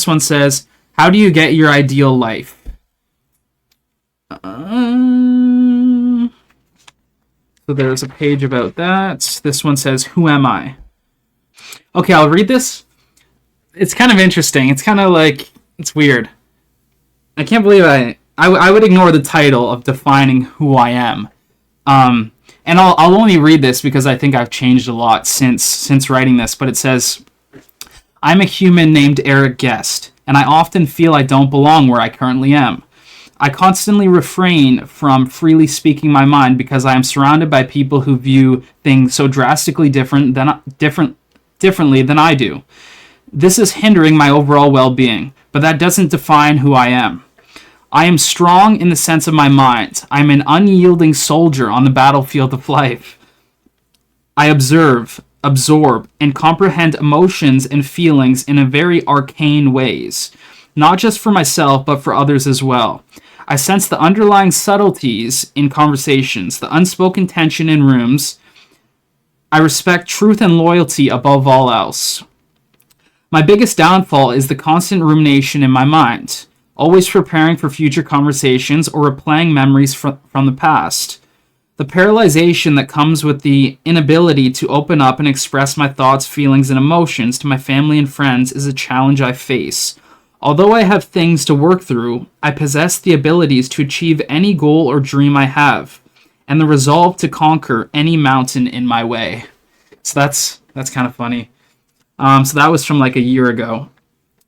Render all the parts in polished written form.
one says, how do you get your ideal life? So there's a page about that. This one says, who am I? Okay, I'll read this. It's kind of interesting. It's kind of like, it's weird. I can't believe I would ignore the title of defining who I am. And I'll only read this because I think I've changed a lot since writing this, but it says, I'm a human named Eric Guest, and I often feel I don't belong where I currently am. I constantly refrain from freely speaking my mind because I am surrounded by people who view things so drastically differently than I do. This is hindering my overall well-being, but that doesn't define who I am. I am strong in the sense of my mind. I am an unyielding soldier on the battlefield of life. I observe, absorb, and comprehend emotions and feelings in a very arcane ways, not just for myself, but for others as well. I sense the underlying subtleties in conversations, the unspoken tension in rooms. I respect truth and loyalty above all else. My biggest downfall is the constant rumination in my mind, always preparing for future conversations or replaying memories from the past. The paralyzation that comes with the inability to open up and express my thoughts, feelings, and emotions to my family and friends is a challenge I face. Although I have things to work through, I possess the abilities to achieve any goal or dream I have, and the resolve to conquer any mountain in my way. So that's kind of funny. So that was from like a year ago.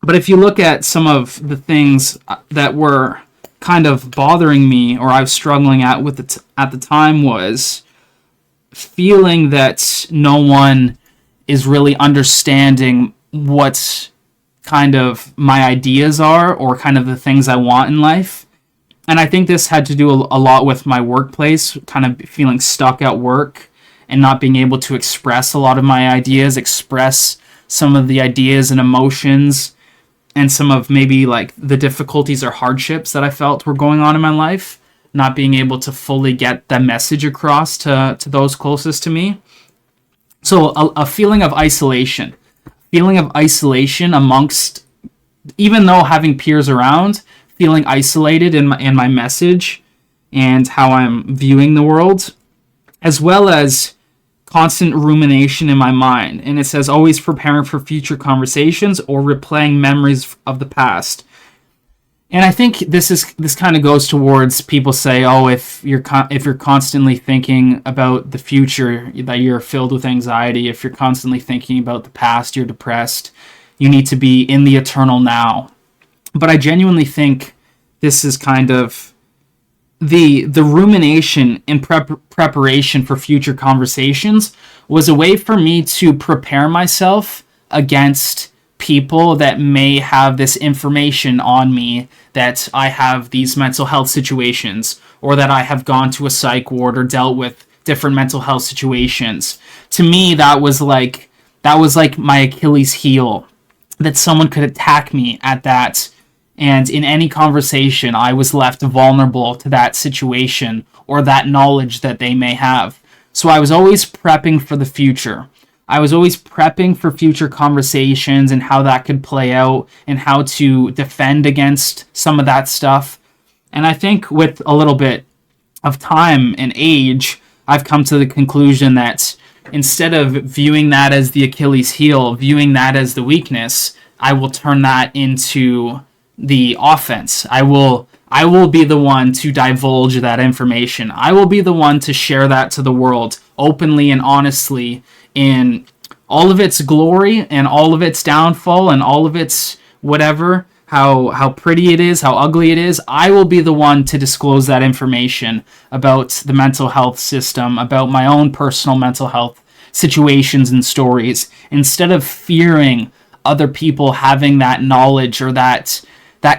But if you look at some of the things that were kind of bothering me, or I was struggling at the time, was feeling that no one is really understanding what kind of my ideas are, or kind of the things I want in life. And I think this had to do a lot with my workplace, kind of feeling stuck at work and not being able to express a lot of my ideas, express some of the ideas and emotions and some of maybe like the difficulties or hardships that I felt were going on in my life, not being able to fully get that message across to those closest to me. So a feeling of isolation amongst, even though having peers around, feeling isolated in my message and how I'm viewing the world, as well as constant rumination in my mind. And it says always preparing for future conversations or replaying memories of the past. And I think this kind of goes towards people say, oh, if you're constantly thinking about the future, that you're filled with anxiety. If you're constantly thinking about the past, you're depressed. You need to be in the eternal now. But I genuinely think this is kind of the rumination and preparation for future conversations was a way for me to prepare myself against people that may have this information on me that I have these mental health situations, or that I have gone to a psych ward or dealt with different mental health situations. To me, that was like my Achilles heel, that someone could attack me at that. And in any conversation, I was left vulnerable to that situation or that knowledge that they may have. So I was always prepping for the future. I was always prepping for future conversations and how that could play out and how to defend against some of that stuff. And I think with a little bit of time and age, I've come to the conclusion that instead of viewing that as the Achilles heel, viewing that as the weakness, I will turn that into the offense. I will be the one to divulge that information. I will be the one to share that to the world openly and honestly, in all of its glory and all of its downfall and all of its whatever, how pretty it is, how ugly it is. I will be the one to disclose that information about the mental health system, about my own personal mental health situations and stories, instead of fearing other people having that knowledge or that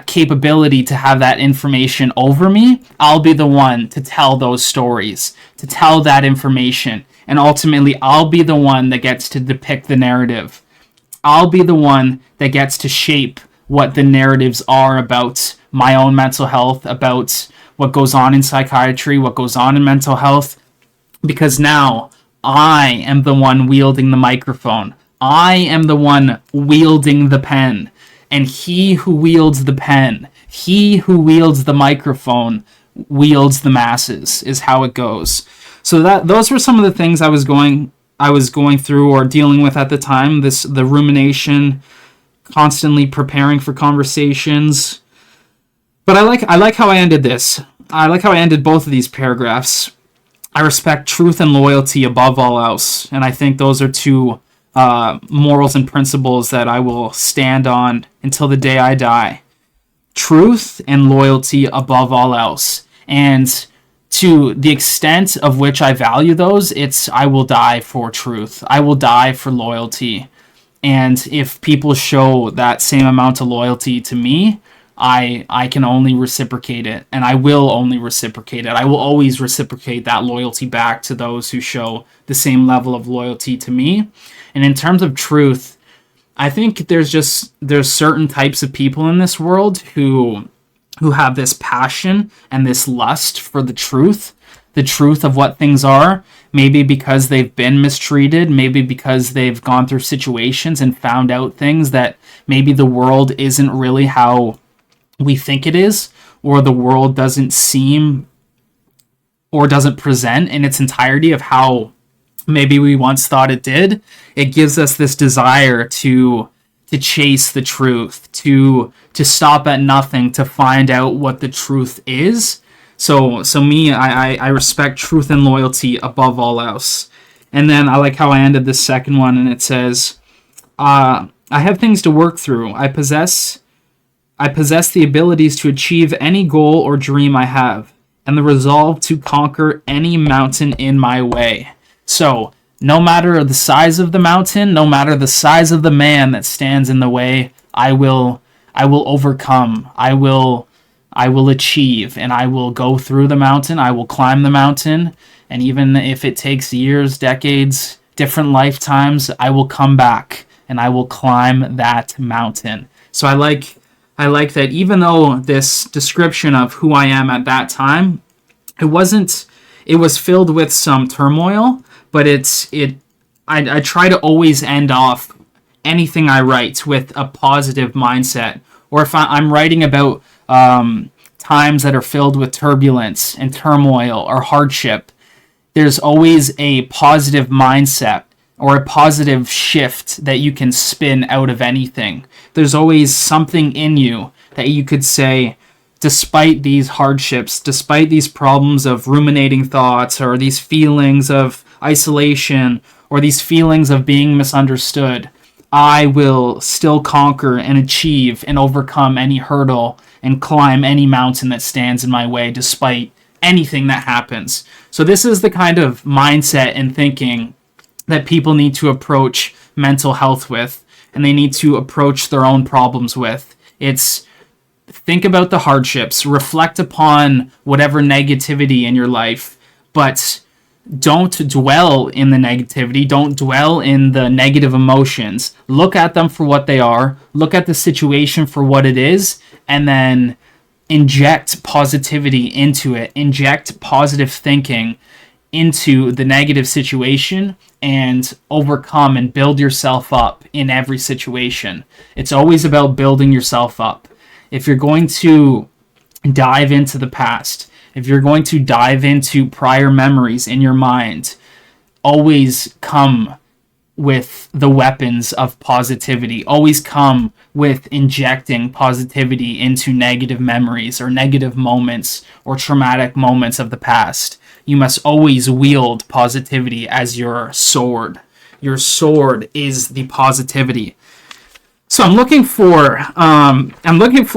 capability to have that information over me. I'll be the one to tell those stories, to tell that information, and ultimately I'll be the one that gets to depict the narrative. I'll be the one that gets to shape what the narratives are about my own mental health, about what goes on in psychiatry, what goes on in mental health, because now I am the one wielding the microphone. I am the one wielding the pen. and he who wields the pen, he who wields the microphone, wields the masses, is how it goes. So those were some of the things I was going through or dealing with at the time. The rumination, constantly preparing for conversations. But I like how I ended this. I like how I ended both of these paragraphs. I respect truth and loyalty above all else, and I think those are two morals and principles that I will stand on until the day I die. Truth and loyalty above all else. And to the extent of which I value those, I will die for truth. I will die for loyalty. And if people show that same amount of loyalty to me, I can only reciprocate it, and I will only reciprocate it. I will always reciprocate that loyalty back to those who show the same level of loyalty to me. And in terms of truth, I think there's certain types of people in this world who have this passion and this lust for the truth of what things are, maybe because they've been mistreated, maybe because they've gone through situations and found out things that maybe the world isn't really how we think it is, or the world doesn't seem or doesn't present in its entirety of how maybe we once thought it did. It gives us this desire to chase the truth, to stop at nothing, to find out what the truth is. So me, I respect truth and loyalty above all else. And then I like how I ended the second one, and it says, I have things to work through. I possess the abilities to achieve any goal or dream I have, and the resolve to conquer any mountain in my way. So, no matter the size of the mountain, no matter the size of the man that stands in the way, I will overcome. I will achieve, and I will go through the mountain. I will climb the mountain, and even if it takes years, decades, different lifetimes, I will come back and I will climb that mountain. So I like that even though this description of who I am at that time, it was filled with some turmoil, but I try to always end off anything I write with a positive mindset. Or if I'm writing about times that are filled with turbulence and turmoil or hardship, there's always a positive mindset or a positive shift that you can spin out of anything. There's always something in you that you could say, despite these hardships, despite these problems of ruminating thoughts, or these feelings of isolation, or these feelings of being misunderstood, I will still conquer and achieve and overcome any hurdle and climb any mountain that stands in my way, despite anything that happens. So this is the kind of mindset and thinking that people need to approach mental health with, and they need to approach their own problems with. It's think about the hardships, reflect upon whatever negativity in your life, but don't dwell in the negativity, don't dwell in the negative emotions. Look at them for what they are, look at the situation for what it is, and then inject positivity into it, inject positive thinking into the negative situation, and overcome and build yourself up in every situation. It's always about building yourself up. If you're going to dive into the past, if you're going to dive into prior memories in your mind, always come with the weapons of positivity. Always come with injecting positivity into negative memories or negative moments or traumatic moments of the past. You must always wield positivity as your sword. Your sword is the positivity. So I'm looking for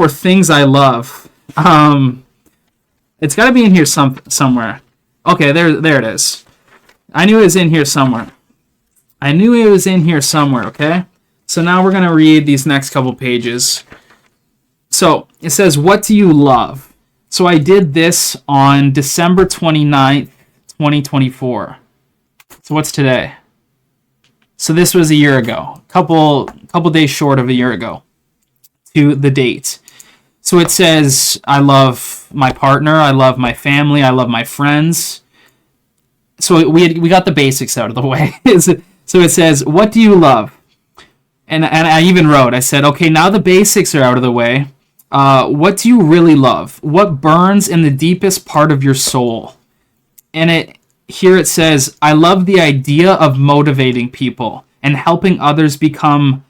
things I love. It's got to be in here somewhere. Okay, there it is. I knew it was in here somewhere. Okay? So now we're going to read these next couple pages. So it says, what do you love? So I did this on December 29th, 2024. So what's today? So this was a year ago. Couple days short of a year ago to the date. So it says, I love my partner, I love my family, I love my friends. So we got the basics out of the way. So it says, what do you love? and I even wrote, I said, okay, now the basics are out of the way. What do you really love? What burns in the deepest part of your soul? And here it says, I love the idea of motivating people and helping others become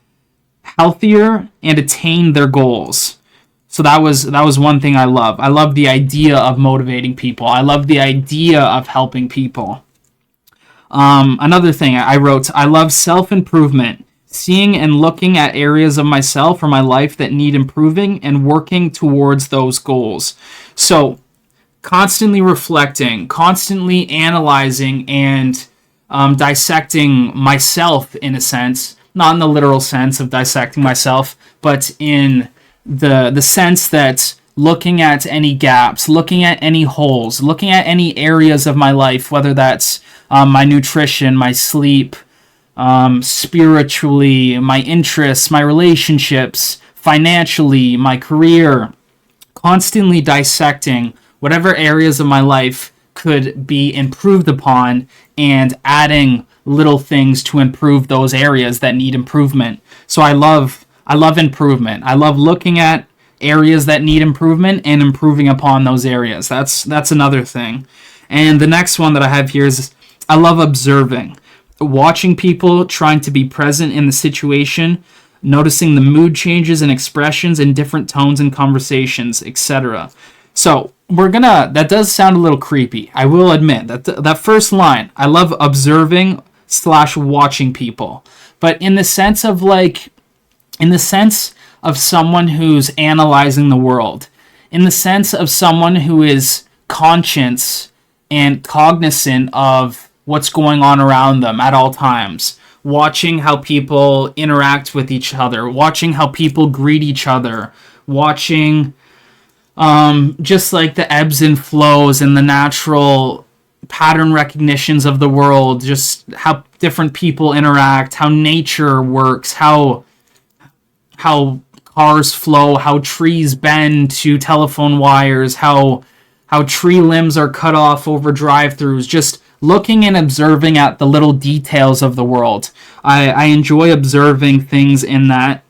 healthier and attain their goals. So that was one thing I love. I love the idea of motivating people. I love the idea of helping people. Another thing I wrote, I love self-improvement, seeing and looking at areas of myself or my life that need improving and working towards those goals. So constantly reflecting, constantly analyzing and dissecting myself in a sense, not in the literal sense of dissecting myself, but in the sense that looking at any gaps, looking at any holes, looking at any areas of my life, whether that's my nutrition, my sleep, spiritually, my interests, my relationships, financially, my career, constantly dissecting whatever areas of my life could be improved upon and adding little things to improve those areas that need improvement. So I love improvement. I love looking at areas that need improvement and improving upon those areas. That's another thing. And the next one that I have here is I love observing, watching people, trying to be present in the situation, noticing the mood changes and expressions in different tones and conversations, etc. So that does sound a little creepy. I will admit that first line, I love observing / watching people, but in the sense of someone who's analyzing the world, in the sense of someone who is conscious and cognizant of what's going on around them at all times, watching how people interact with each other, watching how people greet each other, watching just like the ebbs and flows and the natural pattern recognitions of the world, just how different people interact, how nature works, how cars flow, how trees bend to telephone wires, how tree limbs are cut off over drive-throughs, just looking and observing at the little details of the world. I enjoy observing things in that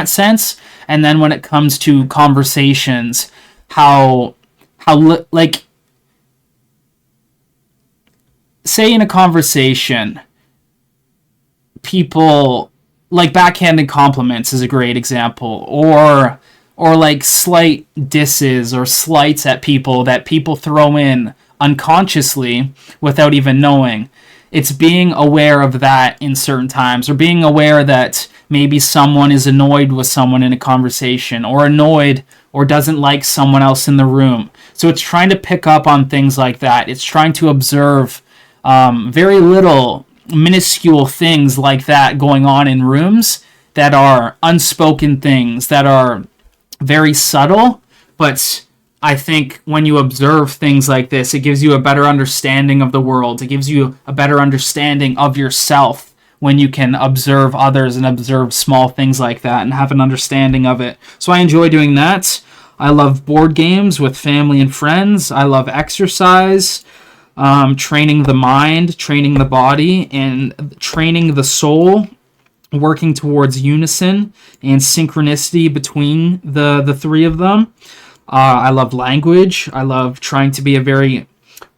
sense. And then when it comes to conversations, like, say in a conversation, people, like, backhanded compliments is a great example, or like slight disses or slights at people that people throw in unconsciously without even knowing. It's being aware of that in certain times, or being aware that maybe someone is annoyed with someone in a conversation, or annoyed or doesn't like someone else in the room. So it's trying to pick up on things like that. It's trying to observe very little minuscule things like that going on in rooms that are unspoken things, that are very subtle, but I think when you observe things like this, it gives you a better understanding of the world. It gives you a better understanding of yourself when you can observe others and observe small things like that and have an understanding of it. So I enjoy doing that. I love board games with family and friends. I love exercise, training the mind, training the body, and training the soul, working towards unison and synchronicity between the three of them. I love language. I love trying to be a very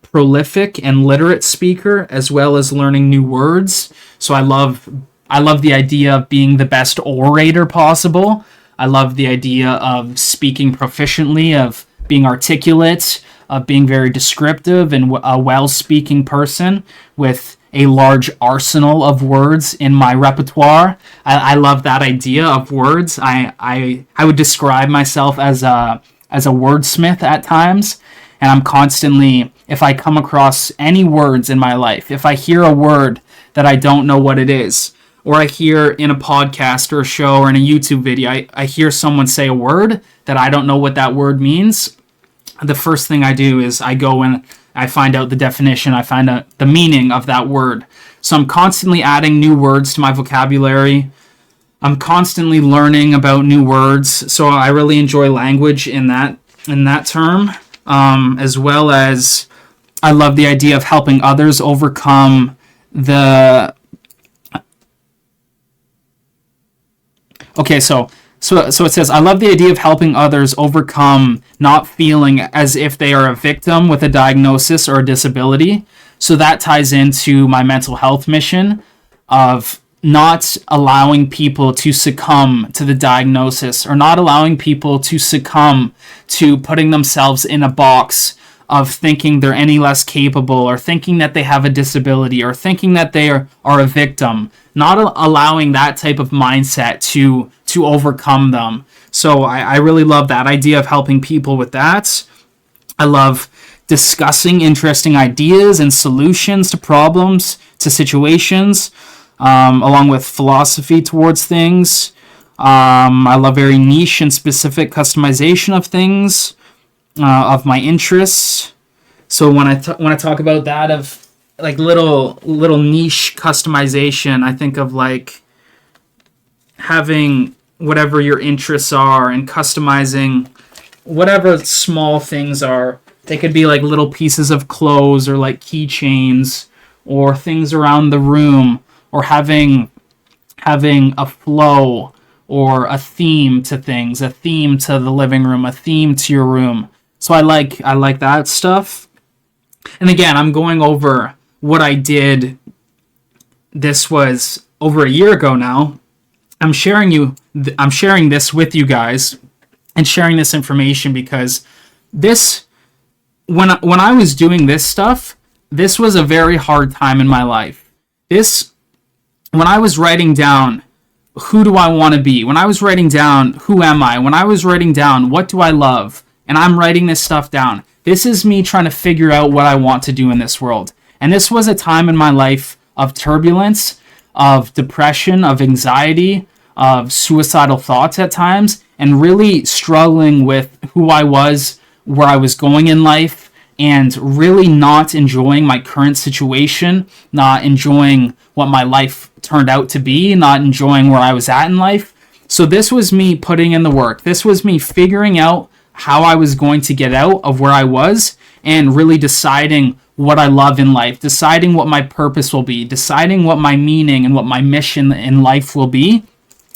prolific and literate speaker, as well as learning new words. So I love the idea of being the best orator possible. I love the idea of speaking proficiently, of being articulate, of being very descriptive and a well-speaking person with a large arsenal of words in my repertoire. I love that idea of words. I would describe myself as a wordsmith at times, and I'm constantly, if I come across any words in my life, if I hear a word that I don't know what it is, or I hear in a podcast or a show or in a YouTube video, I hear someone say a word that I don't know what that word means, the first thing I do is I go and I find out the definition, I find out the meaning of that word. So I'm constantly adding new words to my vocabulary. I'm constantly learning about new words, so I really enjoy language in that term, as well as I love the idea of helping others overcome the Okay, so it says, I love the idea of helping others overcome not feeling as if they are a victim with a diagnosis or a disability. So that ties into my mental health mission of not allowing people to succumb to the diagnosis, or not allowing people to succumb to putting themselves in a box of thinking they're any less capable, or thinking that they have a disability, or thinking that they are a victim. Not allowing that type of mindset to overcome them. So I really love that idea of helping people with that. I love discussing interesting ideas and solutions to problems, to situations, along with philosophy towards things. I love very niche and specific customization of things, of my interests. So when I talk about that, of like little niche customization, I think of like having whatever your interests are and customizing whatever small things are. They could be like little pieces of clothes, or like keychains, or things around the room, or having a flow or a theme to things, a theme to the living room, a theme to your room. So I like that stuff. And again, I'm going over what I did. This was over a year ago now. I'm sharing this with you guys, and sharing this information because this, when I was doing this stuff, this was a very hard time in my life. When I was writing down, who do I want to be? When I was writing down, who am I? When I was writing down, what do I love? And I'm writing this stuff down. This is me trying to figure out what I want to do in this world. And this was a time in my life of turbulence, of depression, of anxiety, of suicidal thoughts at times, and really struggling with who I was, where I was going in life, and really not enjoying my current situation, not enjoying what my life turned out to be, not enjoying where I was at in life. So this was me putting in the work. This was me figuring out how I was going to get out of where I was, and really deciding what I love in life, deciding what my purpose will be, deciding what my meaning and what my mission in life will be.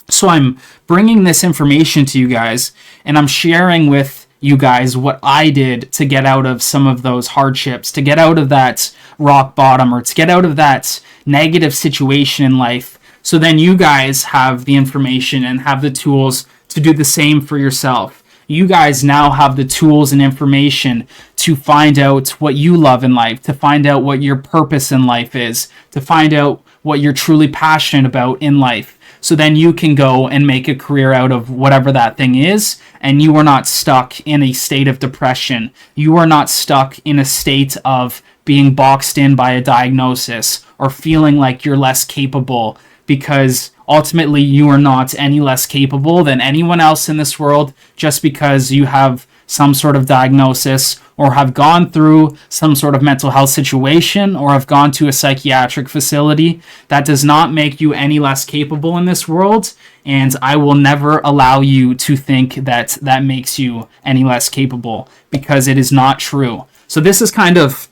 So I'm bringing this information to you guys, and I'm sharing with you guys what I did to get out of some of those hardships, to get out of that rock bottom, or to get out of that negative situation in life. So then you guys have the information and have the tools to do the same for yourself. You guys now have the tools and information to find out what you love in life, to find out what your purpose in life is, to find out what you're truly passionate about in life. So then you can go and make a career out of whatever that thing is, and you are not stuck in a state of depression. You are not stuck in a state of being boxed in by a diagnosis, or feeling like you're less capable, because ultimately you are not any less capable than anyone else in this world just because you have some sort of diagnosis, or have gone through some sort of mental health situation, or have gone to a psychiatric facility. That does not make you any less capable in this world, and I will never allow you to think that that makes you any less capable, because it is not true. So this is kind of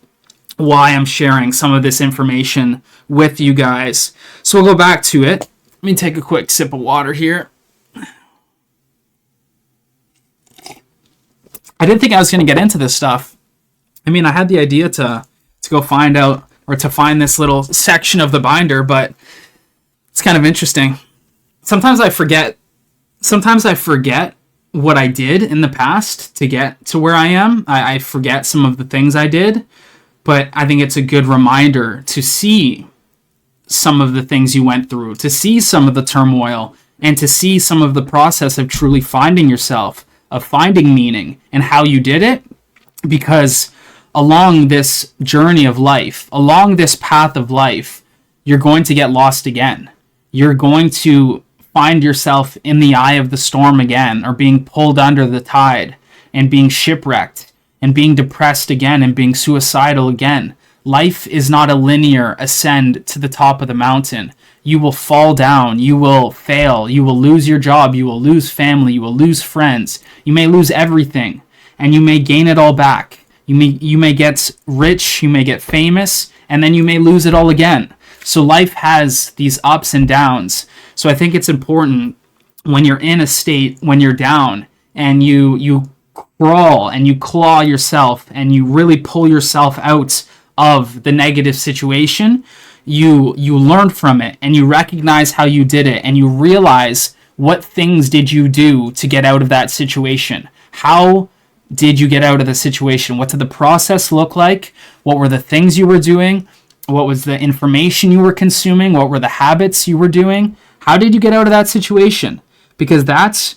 why I'm sharing some of this information with you guys. So we'll go back to it. Let me take a quick sip of water here. I didn't think I was going to get into this stuff. I mean, I had the idea to go find out, or to find this little section of the binder, but it's kind of interesting. Sometimes I forget what I did in the past to get to where I am. I forget some of the things I did, but I think it's a good reminder to see some of the things you went through, to see some of the turmoil, and to see some of the process of truly finding yourself, of finding meaning, and how you did it. Because along this journey of life, along this path of life, you're going to get lost again. You're going to find yourself in the eye of the storm again, or being pulled under the tide, and being shipwrecked, and being depressed again, and being suicidal again. Life is not a linear ascend to the top of the mountain. You will fall down, you will fail, you will lose your job, you will lose family, you will lose friends, you may lose everything, and you may gain it all back. You may get rich, you may get famous, and then you may lose it all again. So life has these ups and downs. So I think it's important when you're in a state, when you're down, and you crawl and you claw yourself and you really pull yourself out of the negative situation, you learn from it and you recognize how you did it and you realize what things did you do to get out of that situation. How did you get out of the situation? What did the process look like? What were the things you were doing? What was the information you were consuming? What were the habits you were doing? How did you get out of that situation? Because that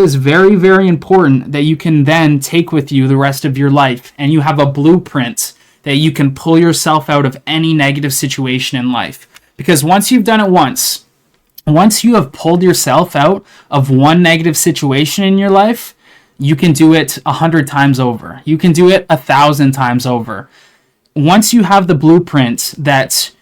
is very, very important, that you can then take with you the rest of your life, and you have a blueprint that you can pull yourself out of any negative situation in life. Because once you've done it once you have pulled yourself out of one negative situation in your life, you can do it 100 times over. You can do it 1,000 times over. Once you have the blueprint that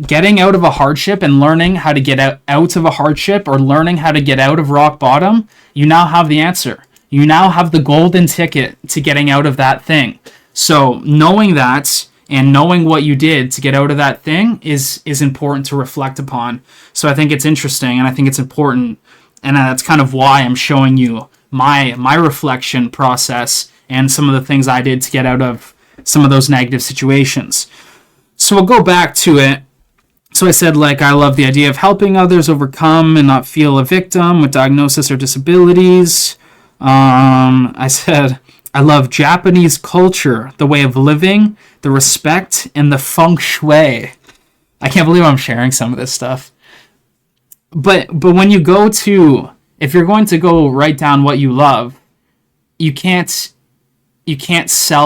getting out of a hardship and learning how to get out of a hardship, or learning how to get out of rock bottom, you now have the answer. You now have the golden ticket to getting out of that thing. So knowing that and knowing what you did to get out of that thing is important to reflect upon. So I think it's interesting and I think it's important, and that's kind of why I'm showing you my reflection process and some of the things I did to get out of some of those negative situations. So we'll go back to it. So I said, like, I love the idea of helping others overcome and not feel a victim with diagnosis or disabilities. I said, I love Japanese culture, the way of living, the respect, and the feng shui. I can't believe I'm sharing some of this stuff. But when you go to, if you're going to go write down what you love, you can't stop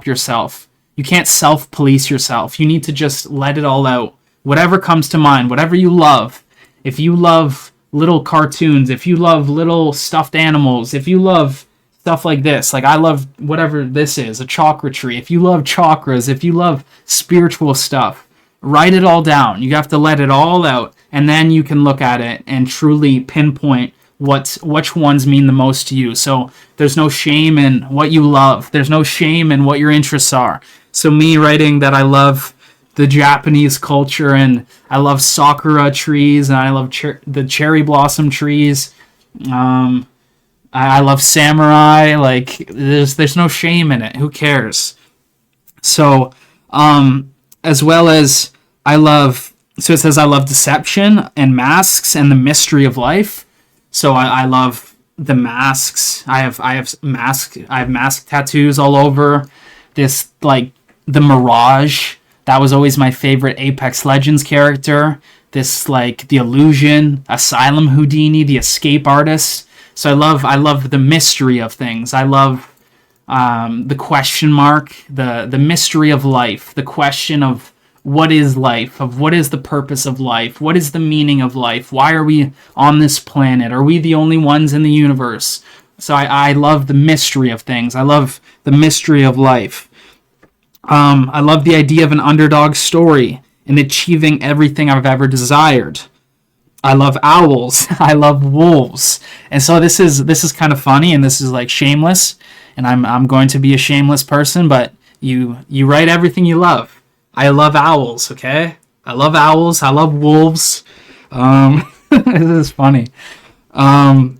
yourself. You can't self-police yourself. You need to just let it all out. Whatever comes to mind, whatever you love. If you love little cartoons, if you love little stuffed animals, if you love stuff like this, like I love whatever this is, a chakra tree. If you love chakras, if you love spiritual stuff, write it all down. You have to let it all out, and then you can look at it and truly pinpoint which ones mean the most to you. So there's no shame in what you love. There's no shame in what your interests are. So me writing that I love the Japanese culture and I love sakura trees and I love the cherry blossom trees. I love samurai. Like there's no shame in it. Who cares? So as well as I love. So it says I love deception and masks and the mystery of life. So I love the masks. I have mask tattoos all over. This, like, the Mirage. That was always my favorite Apex Legends character. This, like, the Illusion, Asylum Houdini, the escape artist. So I love the mystery of things. I love the question mark, the mystery of life, the question of what is life, of what is the purpose of life, what is the meaning of life, why are we on this planet, are we the only ones in the universe? So I love the mystery of things. I love the mystery of life. I love the idea of an underdog story and achieving everything I've ever desired. I love owls. I love wolves. And so this is kind of funny, and this is like shameless, and I'm going to be a shameless person, but you write everything you love. I love owls, okay? I love owls. I love wolves. This is funny. I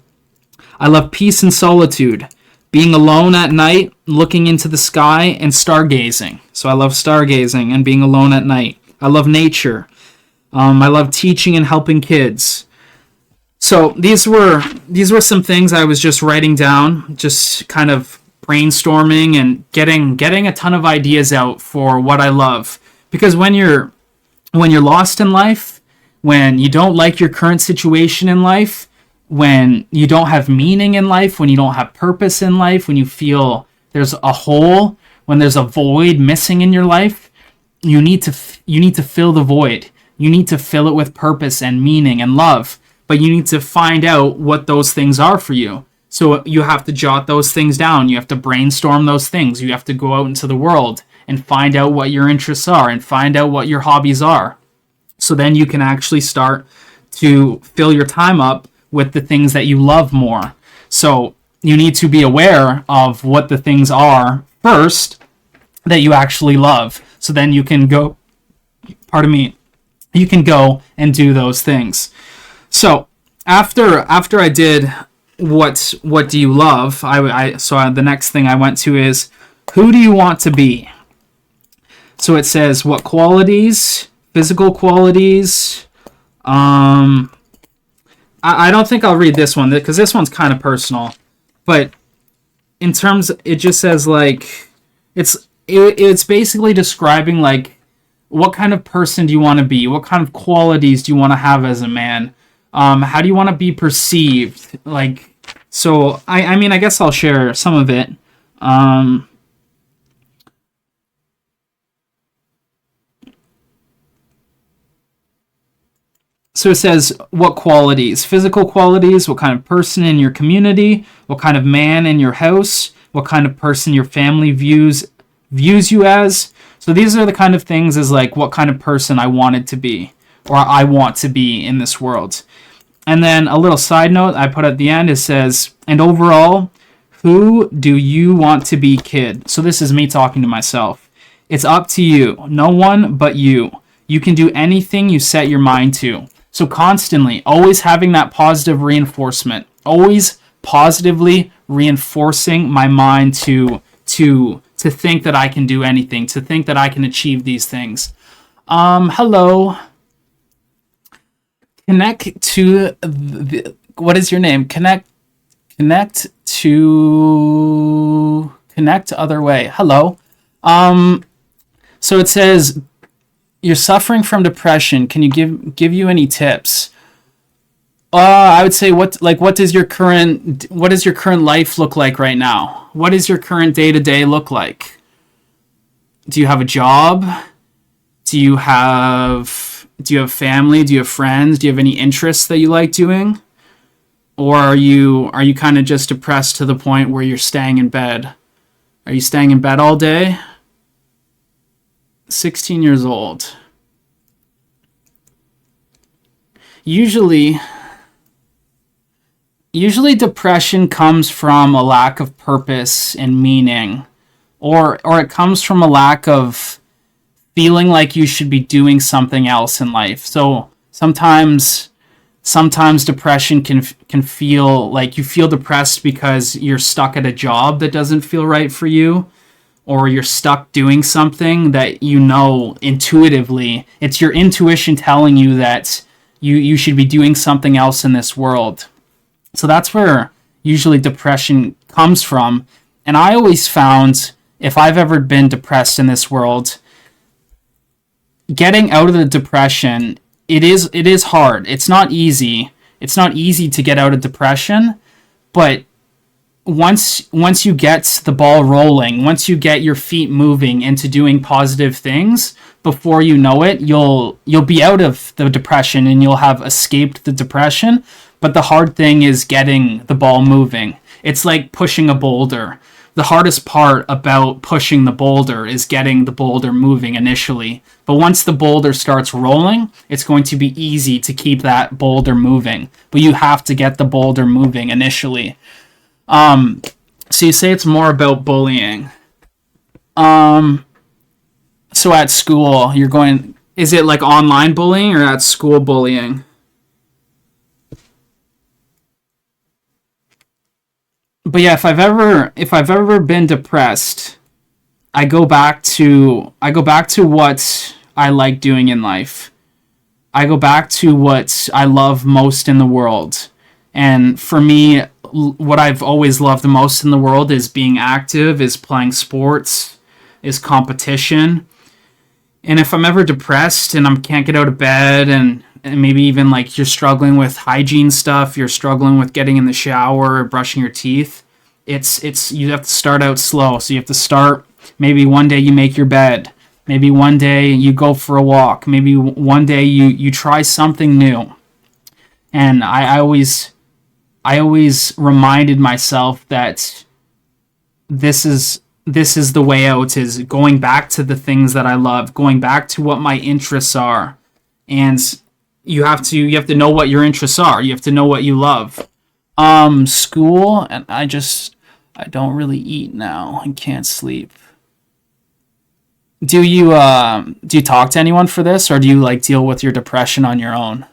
love peace and solitude. Being alone at night, looking into the sky, and stargazing. So I love stargazing and being alone at night. I love nature. I love teaching and helping kids. So these were some things I was just writing down, just kind of brainstorming and getting a ton of ideas out for what I love. Because when you're lost in life, when you don't like your current situation in life, when you don't have meaning in life, when you don't have purpose in life, when you feel there's a hole, when there's a void missing in your life, you need to fill the void. You need to fill it with purpose and meaning and love. But you need to find out what those things are for you. So you have to jot those things down. You have to brainstorm those things. You have to go out into the world and find out what your interests are and find out what your hobbies are. So then you can actually start to fill your time up with the things that you love more. So you need to be aware of what the things are first that you actually love. So then you can go, you can go and do those things. So after I did what do you love, the next thing I went to is, who do you want to be? So it says, what qualities, physical qualities. I don't think I'll read this one because this one's kind of personal. But in terms, it just says like, it's basically describing like, what kind of person do you want to be? What kind of qualities do you want to have as a man? How do you want to be perceived? Like, so I mean, I guess I'll share some of it. So it says, what qualities? Physical qualities, what kind of person in your community, what kind of man in your house, what kind of person your family views you as. So these are the kind of things as like what kind of person I wanted to be, or I want to be in this world. And then a little side note I put at the end, it says, and overall, who do you want to be, kid? So this is me talking to myself. It's up to you. No one but you. You can do anything you set your mind to. So constantly, always having that positive reinforcement, always positively reinforcing my mind to think that I can do anything, to think that I can achieve these things. Hello. Connect to what is your name? Connect other way. Hello. So it says, you're suffering from depression. Can you give you any tips? I would say what does your current life look like right now? What does your current day-to-day look like? Do you have a job? Do you have family? Do you have friends? Do you have any interests that you like doing? Or are you kind of just depressed to the point where you're staying in bed? Are you staying in bed all day? 16 years old. Usually depression comes from a lack of purpose and meaning, or it comes from a lack of feeling like you should be doing something else in life. So sometimes depression can feel like you feel depressed because you're stuck at a job that doesn't feel right for you, or you're stuck doing something that you know intuitively. It's your intuition telling you that you should be doing something else in this world. So that's where usually depression comes from. And I always found, if I've ever been depressed in this world, getting out of the depression, it is hard. It's not easy. It's not easy to get out of depression, but once you get the ball rolling, once you get your feet moving into doing positive things, before you know it, you'll be out of the depression and you'll have escaped the depression. But the hard thing is getting the ball moving. It's like pushing a boulder. The hardest part about pushing the boulder is getting the boulder moving initially. But once the boulder starts rolling, it's going to be easy to keep that boulder moving. But you have to get the boulder moving initially. So you say it's more about bullying. So at school, is it like online bullying or at school bullying? But yeah, if I've ever been depressed, I go back to what I like doing in life. I go back to what I love most in the world. And for me, what I've always loved the most in the world is being active, is playing sports, is competition. And if I'm ever depressed and I can't get out of bed, and maybe even like you're struggling with hygiene stuff, you're struggling with getting in the shower or brushing your teeth, it's you have to start out slow. So you have to start, maybe one day you make your bed, maybe one day you go for a walk, maybe one day you try something new. And I always reminded myself that this is the way out, is going back to the things that I love, going back to what my interests are. And you have to know what your interests are. You have to know what you love. School, and I don't really eat now and can't sleep. Do you talk to anyone for this, or do you like deal with your depression on your own?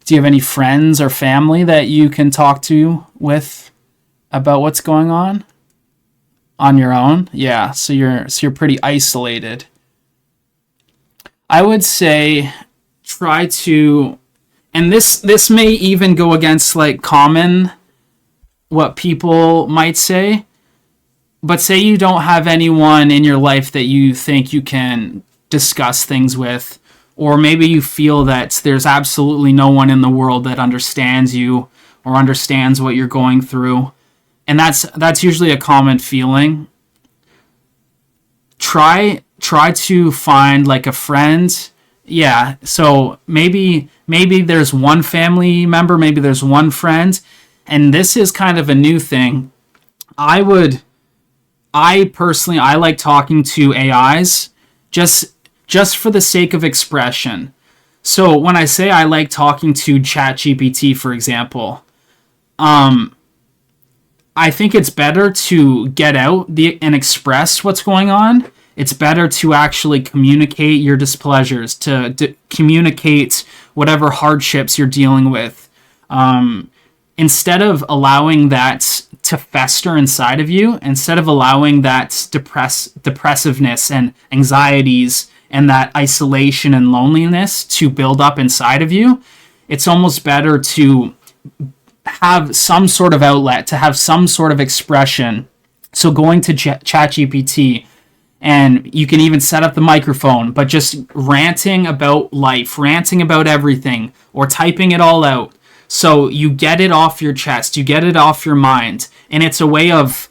Do you have any friends or family that you can talk to with about what's going on your own? Yeah, so you're pretty isolated. I would say try to, and this may even go against like common what people might say, but say you don't have anyone in your life that you think you can discuss things with, or maybe you feel that there's absolutely no one in the world that understands you or understands what you're going through, and that's usually a common feeling. Try to find like a friend. Yeah, so maybe there's one family member, maybe there's one friend, and this is kind of a new thing. I would I personally I like talking to AIs just just for the sake of expression. So when I say I like talking to ChatGPT, for example, I think it's better to get out and express what's going on. It's better to actually communicate your displeasures, to communicate whatever hardships you're dealing with, instead of allowing that to fester inside of you, instead of allowing that depressiveness and anxieties and that isolation and loneliness to build up inside of you. It's almost better to have some sort of outlet, to have some sort of expression. So going to ChatGPT, and you can even set up the microphone, but just ranting about life, ranting about everything, or typing it all out. So you get it off your chest, you get it off your mind, and it's a way of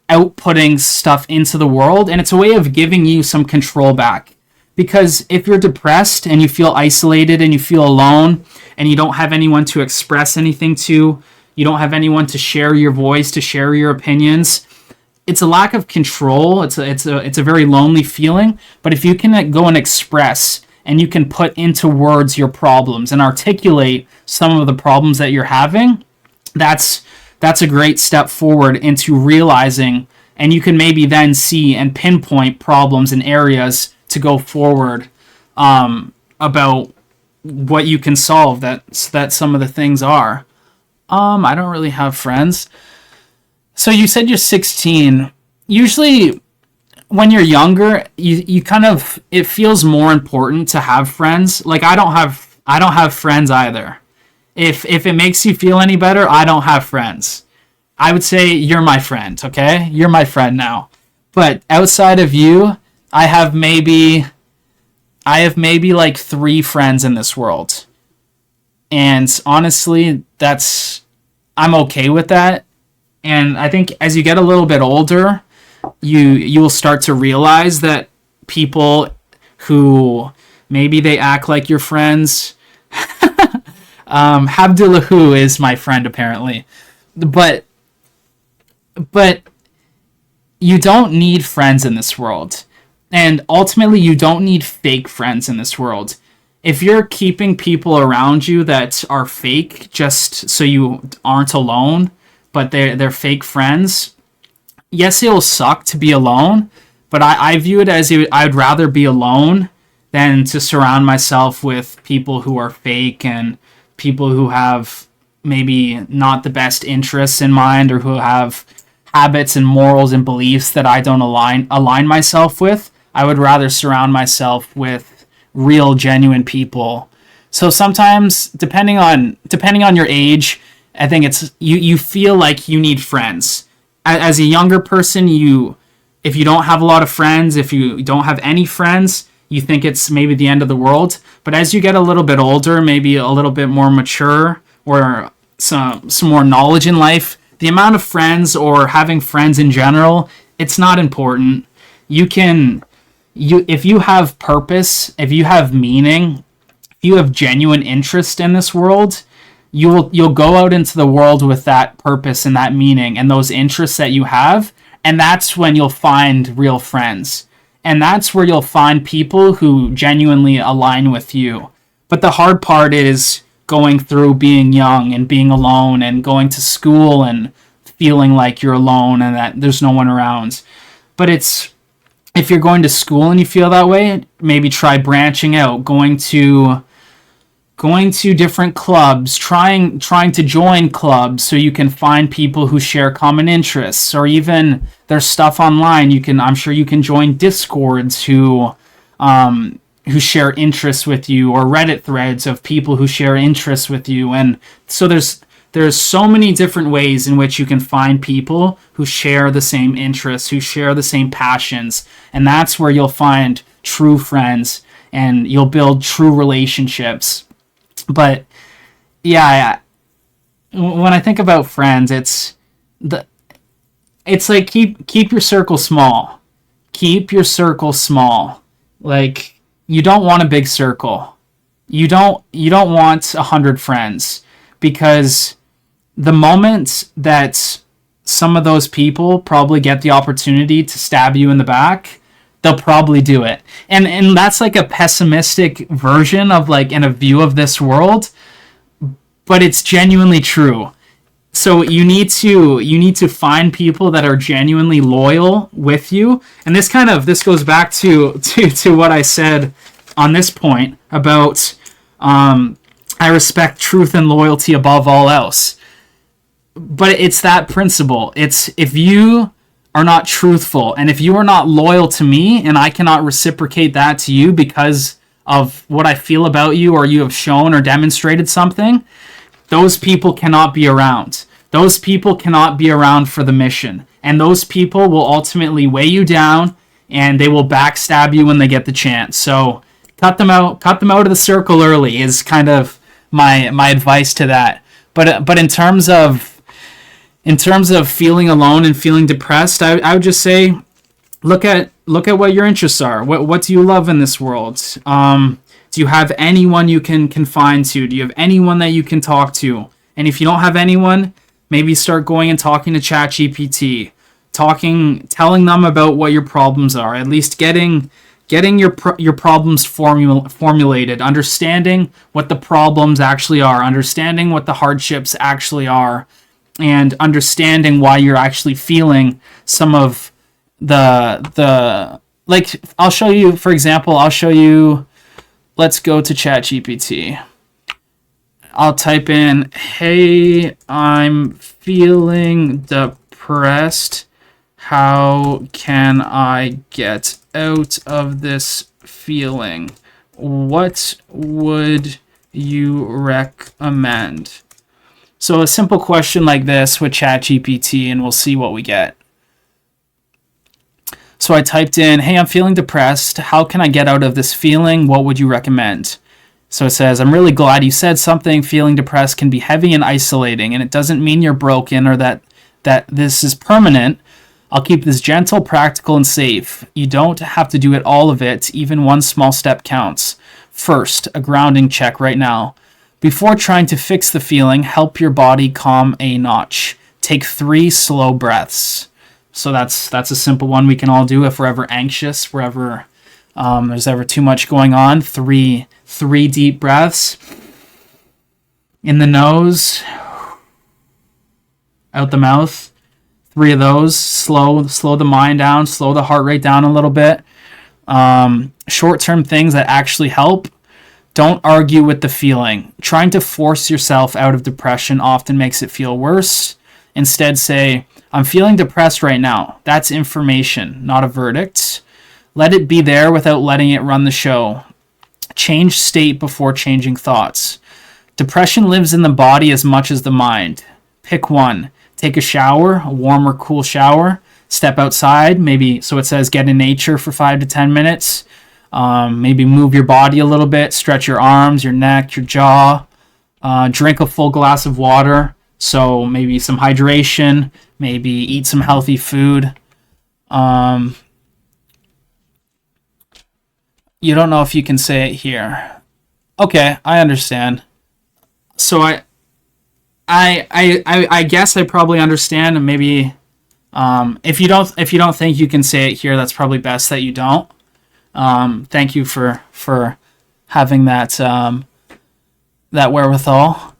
outputting stuff into the world, and it's a way of giving you some control back. Because if you're depressed and you feel isolated and you feel alone and you don't have anyone to express anything to, you don't have anyone to share your voice, to share your opinions, it's a lack of control. It's a very lonely feeling. But if you can go and express and you can put into words your problems and articulate some of the problems that you're having, that's a great step forward into realizing, and you can maybe then see and pinpoint problems and areas to go forward, about what you can solve that some of the things are. I don't really have friends. So you said you're 16. Usually when you're younger, you kind of, it feels more important to have friends. Like I don't have friends either. If it makes you feel any better, I don't have friends. I would say you're my friend, okay? You're my friend now. But outside of you, I have maybe like 3 friends in this world. And honestly, I'm okay with that. And I think as you get a little bit older, you will start to realize that people who maybe they act like your friends. Abdullahu is my friend apparently, but you don't need friends in this world. And ultimately, you don't need fake friends in this world. If you're keeping people around you that are fake just so you aren't alone, but they're fake friends, yes, it'll suck to be alone, but I view it as I'd rather be alone than to surround myself with people who are fake and people who have maybe not the best interests in mind, or who have habits and morals and beliefs that I don't align myself with. I would rather surround myself with real, genuine people. So sometimes, depending on your age, I think it's you feel like you need friends. As a younger person, if you don't have a lot of friends, if you don't have any friends, you think it's maybe the end of the world. But as you get a little bit older, maybe a little bit more mature, or some more knowledge in life, the amount of friends or having friends in general, it's not important. If you have purpose, if you have meaning, if you have genuine interest in this world, you'll go out into the world with that purpose and that meaning and those interests that you have, and that's when you'll find real friends. And that's where you'll find people who genuinely align with you. But the hard part is going through being young and being alone and going to school and feeling like you're alone and that there's no one around. But if you're going to school and you feel that way, maybe try branching out, going to different clubs, trying to join clubs so you can find people who share common interests, or even there's stuff online I'm sure you can join discords who share interests with you, or Reddit threads of people who share interests with you. And so there's so many different ways in which you can find people who share the same interests, who share the same passions, and that's where you'll find true friends and you'll build true relationships. But yeah, when I think about friends, it's like keep your circle small. Keep your circle small. Like, you don't want a big circle. You don't want 100 friends, because the moment that some of those people probably get the opportunity to stab you in the back, they'll probably do it. And that's like a pessimistic version of like in a view of this world, but it's genuinely true. So you need to find people that are genuinely loyal with you. And this goes back to what I said on this point about I respect truth and loyalty above all else. But it's that principle. It's, if you are not truthful and if you are not loyal to me and I cannot reciprocate that to you because of what I feel about you, or you have shown or demonstrated something, those people cannot be around. Those people cannot be around for the mission. And those people will ultimately weigh you down, and they will backstab you when they get the chance. So cut them out of the circle early is kind of my advice to that. But in terms of feeling alone and feeling depressed, I would just say look at what your interests are. What do you love in this world? Do you have anyone you can confide to? Do you have anyone that you can talk to? And if you don't have anyone, maybe start going and talking to ChatGPT, telling them about what your problems are. At least getting your problems formulated, understanding what the problems actually are, understanding what the hardships actually are, and understanding why you're actually feeling some of the like. I'll show you, for example, let's go to ChatGPT. I'll type in, "Hey, I'm feeling depressed. How can I get out of this feeling? What would you recommend?" So a simple question like this with ChatGPT, and we'll see what we get. So I typed in, "Hey, I'm feeling depressed. How can I get out of this feeling? What would you recommend?" So it says, "I'm really glad you said something. Feeling depressed can be heavy and isolating, and it doesn't mean you're broken or that this is permanent. I'll keep this gentle, practical, and safe. You don't have to do all of it. Even one small step counts. First, a grounding check right now. Before trying to fix the feeling, help your body calm a notch. Take 3 slow breaths." So that's a simple one we can all do if we're ever anxious, wherever there's ever too much going on. Three deep breaths. In the nose, out the mouth. 3 of those. Slow the mind down, slow the heart rate down a little bit. Short-term things that actually help. Don't argue with the feeling. Trying to force yourself out of depression often makes it feel worse. Instead, say, "I'm feeling depressed right now." That's information, not a verdict. Let it be there without letting it run the show. Change state before changing thoughts. Depression lives in the body as much as the mind. Pick one. Take a shower, a warm or cool shower. Step outside, maybe, so it says get in nature for 5 to 10 minutes. Maybe move your body a little bit, stretch your arms, your neck, your jaw. Drink a full glass of water, so maybe some hydration, maybe eat some healthy food. You don't know if you can say it here. Okay, I understand. So I guess I probably understand, and maybe if you don't think you can say it here, that's probably best that you don't. Thank you for having that wherewithal.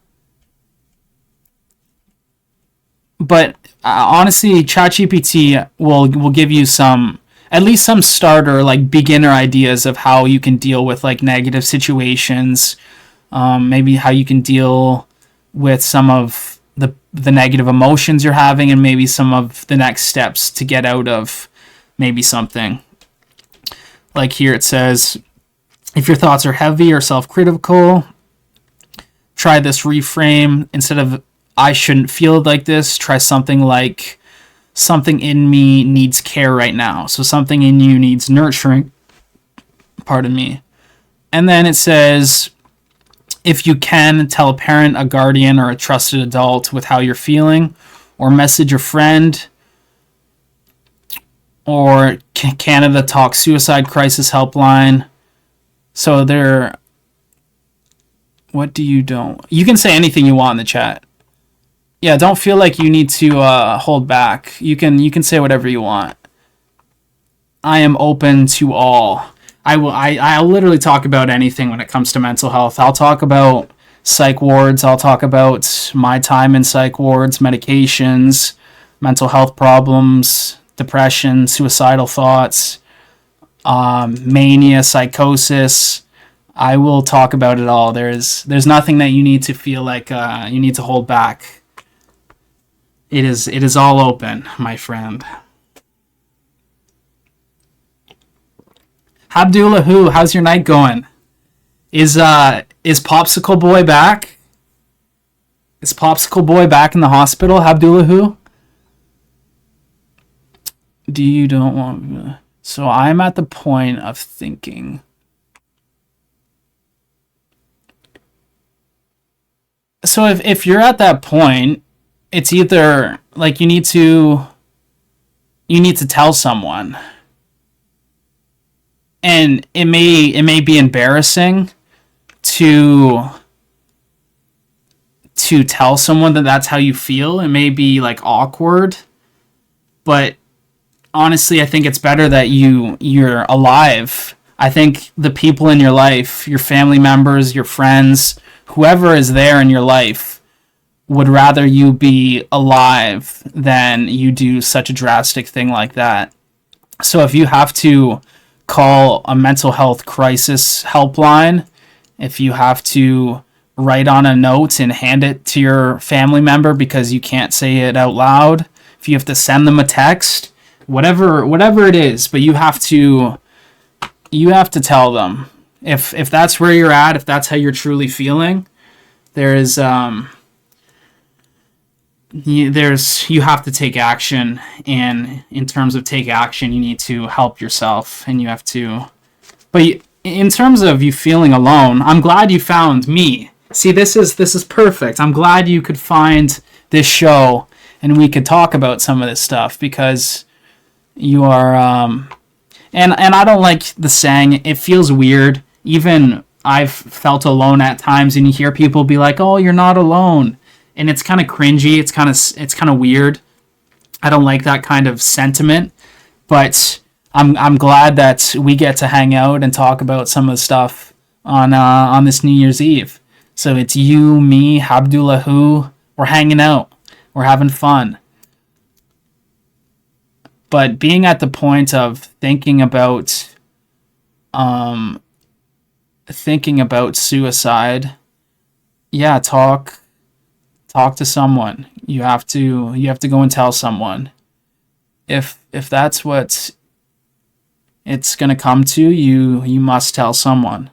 But honestly, ChatGPT will give you some at least some starter, like beginner ideas of how you can deal with like negative situations, maybe how you can deal with some of the negative emotions you're having, and maybe some of the next steps to get out of maybe something. Like here it says, if your thoughts are heavy or self-critical, try this reframe. Instead of I shouldn't feel like this, try something like something in me needs care right now. So something in you needs nurturing. Pardon me. And then it says, if you can, tell a parent, a guardian, or a trusted adult with how you're feeling, or message a friend, or Canada Talk Suicide Crisis Helpline. So there, what do you don't? You can say anything you want in the chat. Yeah, don't feel like you need to hold back. You can say whatever you want. I am open to all. I'll literally talk about anything when it comes to mental health. I'll talk about psych wards. I'll talk about my time in psych wards, medications, mental health problems, depression, suicidal thoughts, mania, psychosis. I will talk about it all. There's nothing that you need to feel like you need to hold back. It is all open, my friend. Abdullah, how's your night going? Is Popsicle Boy back? Is Popsicle Boy back in the hospital? Abdullah, do you don't want? So I'm at the point of thinking. So if you're at that point, it's either like you need to tell someone. And it may be embarrassing to tell someone that that's how you feel. It may be like awkward, but honestly, I think it's better that you're alive. I think the people in your life, your family members, your friends, whoever is there in your life, would rather you be alive than you do such a drastic thing like that. So if you have to call a mental health crisis helpline, if you have to write on a note and hand it to your family member because you can't say it out loud, if you have to send them a text, whatever it is, but you have to tell them. If that's where you're at, if that's how you're truly feeling, you have to take action, and in terms of take action, you need to help yourself, and you have to. But in terms of you feeling alone, I'm glad you found me. See, this is perfect. I'm glad you could find this show, and we could talk about some of this stuff, because you are. And I don't like the saying. It feels weird. Even I've felt alone at times, and you hear people be like, "Oh, you're not alone." And it's kind of cringy. It's kind of weird. I don't like that kind of sentiment, but I'm glad that we get to hang out and talk about some of the stuff on this New Year's Eve. So it's you, me, Abdullah. We're hanging out. We're having fun. But being at the point of thinking about suicide, yeah, talk to someone. You have to go and tell someone. If that's what it's going to come to, you must tell someone.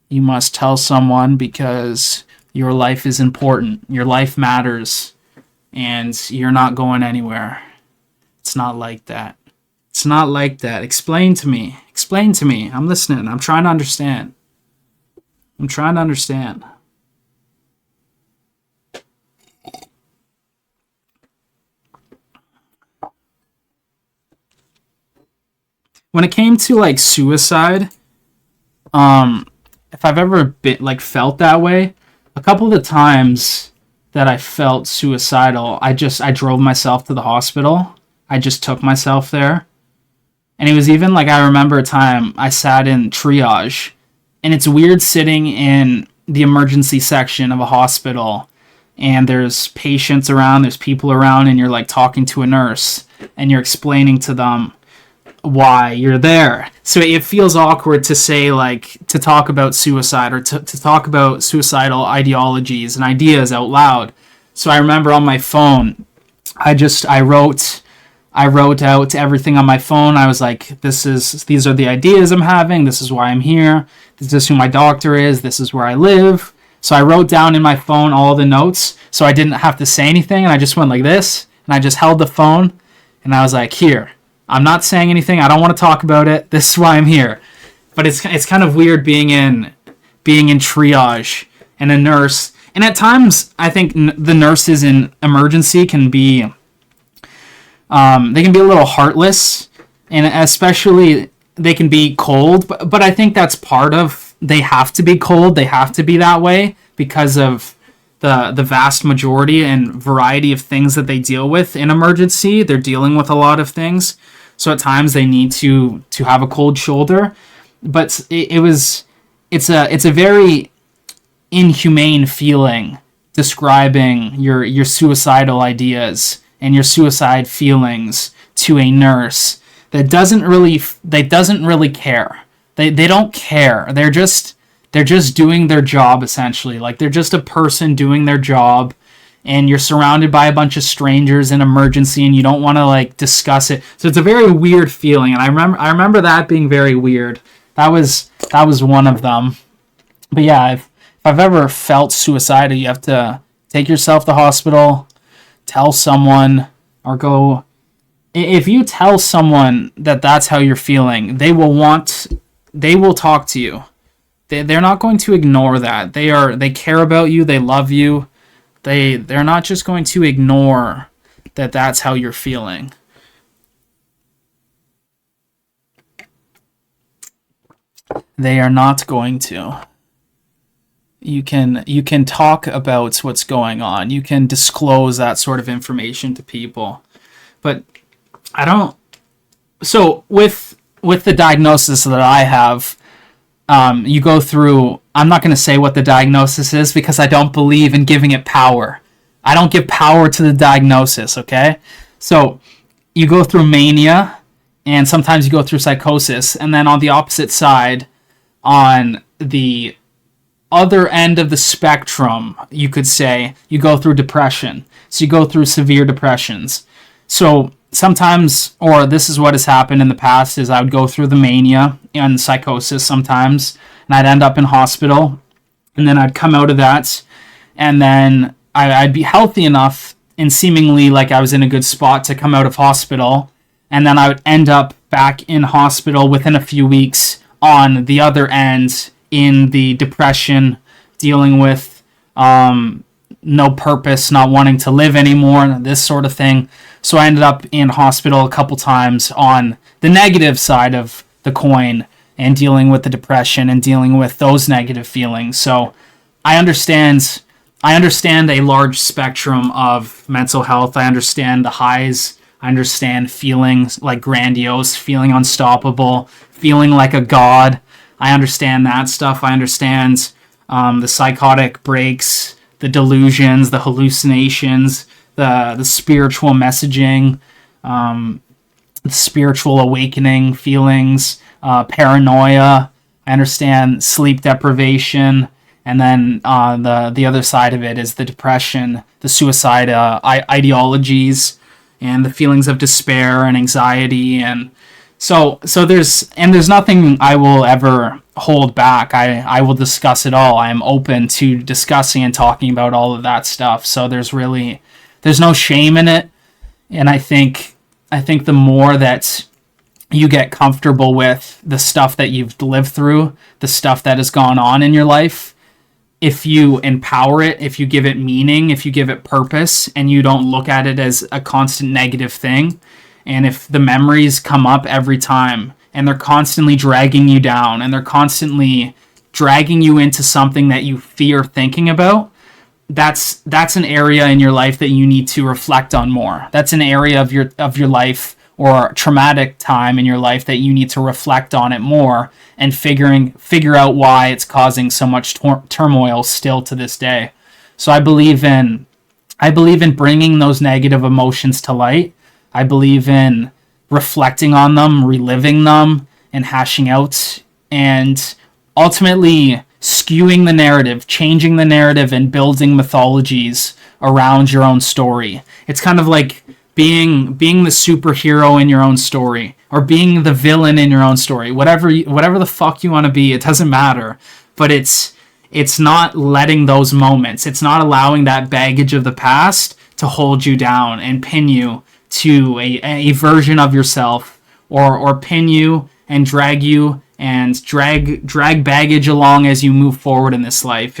You must tell someone, because your life is important. Your life matters, and you're not going anywhere. It's not like that. It's not like that. Explain to me. I'm listening. I'm trying to understand. When it came to like suicide, if I've ever been like felt that way, a couple of the times that I felt suicidal, I drove myself to the hospital. I just took myself there. And it was even like, I remember a time I sat in triage, and it's weird sitting in the emergency section of a hospital, and there's patients around, there's people around, and you're like talking to a nurse, and you're explaining to them why you're there. So it feels awkward to say, like, to talk about suicide or to talk about suicidal ideologies and ideas out loud. So I remember on my phone, I wrote out everything on my phone. I was like, these are the ideas I'm having. This is why I'm here. This is who my doctor is. This is where I live. So I wrote down in my phone all the notes so I didn't have to say anything. And I just went like this, and I just held the phone, and I was like, here, I'm not saying anything. I don't want to talk about it. This is why I'm here. But it's kind of weird being in triage and a nurse. And at times, I think the nurses in emergency can be they can be a little heartless, and especially they can be cold. But I think that's part of, they have to be cold. They have to be that way because of the vast majority and variety of things that they deal with in emergency. They're dealing with a lot of things, so at times they need to have a cold shoulder. But it's a very inhumane feeling describing your suicidal ideas and your suicide feelings to a nurse that doesn't really care. They don't care. They're just doing their job, essentially. Like, they're just a person doing their job, and you're surrounded by a bunch of strangers in emergency, and you don't want to, like, discuss it. So it's a very weird feeling, and I remember that being very weird. That was one of them. But yeah, if I've ever felt suicidal, you have to take yourself to the hospital, tell someone, or go. If you tell someone that that's how you're feeling, they will talk to you. They're not going to ignore that. They care about you. They love you. They're not just going to ignore that that's how you're feeling. They are not going to. You can talk about what's going on. You can disclose that sort of information to people. But I don't. So with the diagnosis that I have, you go through. I'm not going to say what the diagnosis is because I don't believe in giving it power. I don't give power to the diagnosis. Okay, so you go through mania, and sometimes you go through psychosis, and then on the opposite side, on the other end of the spectrum, you could say, you go through depression. So you go through severe depressions. So sometimes, or this is what has happened in the past, is I would go through the mania and psychosis sometimes, and I'd end up in hospital, and then I'd come out of that, and then I'd be healthy enough and seemingly like I was in a good spot to come out of hospital, and then I would end up back in hospital within a few weeks on the other end in the depression, dealing with no purpose, not wanting to live anymore, this sort of thing. So I ended up in hospital a couple times on the negative side of the coin and dealing with the depression and dealing with those negative feelings. So I understand a large spectrum of mental health. I understand the highs. I understand feeling like grandiose, feeling unstoppable, feeling like a god. I understand that stuff. I understand the psychotic breaks, the delusions, the hallucinations, the spiritual messaging, the spiritual awakening feelings, paranoia. I understand sleep deprivation. And then the other side of it is the depression, the suicide ideologies, and the feelings of despair and anxiety. And so there's nothing I will ever hold back. I will discuss it all. I am open to discussing and talking about all of that stuff. So there's no shame in it. And I think the more that you get comfortable with the stuff that you've lived through, the stuff that has gone on in your life, if you empower it, if you give it meaning, if you give it purpose, and you don't look at it as a constant negative thing, and if the memories come up every time and they're constantly dragging you down and they're constantly dragging you into something that you fear thinking about, that's an area in your life that you need to reflect on more. That's an area of your life or traumatic time in your life that you need to reflect on it more and figure out why it's causing so much turmoil still to this day. So I believe in bringing those negative emotions to light. I believe in reflecting on them, reliving them, and hashing out, and ultimately skewing the narrative, changing the narrative, and building mythologies around your own story. It's kind of like being the superhero in your own story, or being the villain in your own story. Whatever the fuck you want to be, it doesn't matter. But it's not letting those moments, it's not allowing that baggage of the past to hold you down and pin you to a version of yourself, or pin you and drag you and drag baggage along as you move forward in this life.